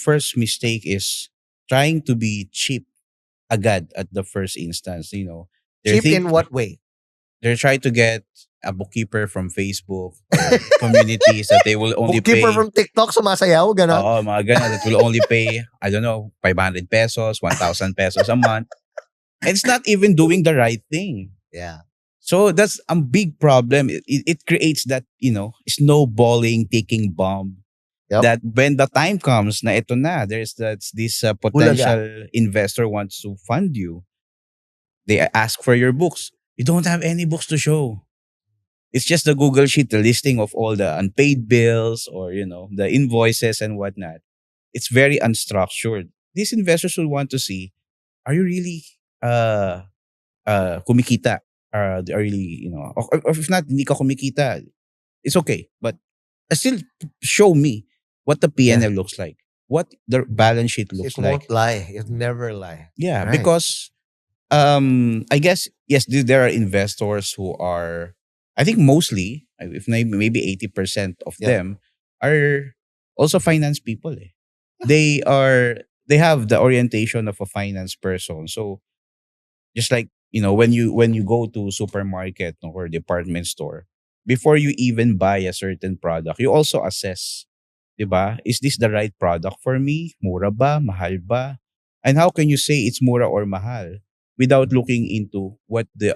first mistake is trying to be cheap agad at the first instance. They Cheap in think what way? they're trying to get a bookkeeper from Facebook or communities that they will only Bookkeeper pay. from TikTok, sumasayaw, ganon. Oo, mga ganun, that will only pay, I don't know, 500 pesos, 1,000 pesos a month. And it's not even doing the right thing. Yeah. So that's a big problem. It creates that, snowballing, ticking bomb. Yep. That when the time comes na ito na, this potential investor wants to fund you. They ask for your books. You don't have any books to show. It's just the Google Sheet, the listing of all the unpaid bills or, the invoices and whatnot. It's very unstructured. These investors will want to see, are you really kumikita? Are really, or if not, hindi ka kumikita, it's okay. But still show me what the P&L looks like, what the balance sheet looks It like. won't lie. It never lie. Yeah, Right. because I guess, yes, there are investors who are, I think mostly, if maybe 80% of Yeah. them are also finance people. They have the orientation of a finance person. So just like, when you go to supermarket or department store, before you even buy a certain product, you also assess, diba? Is this the right product for me? Mura ba? Mahal ba? And how can you say it's mura or mahal without looking into what the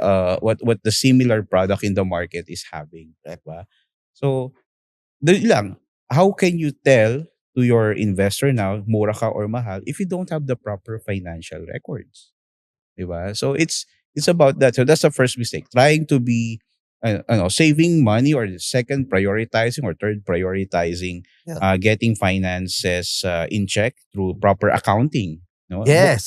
similar product in the market is having, diba? So, dali lang. How can you tell to your investor now, mura ka or mahal, if you don't have the proper financial records? Diba? So it's about that. So that's the first mistake. Trying to be saving money, or the second, prioritizing, or third, prioritizing Yeah. getting finances in check through proper accounting. Yes.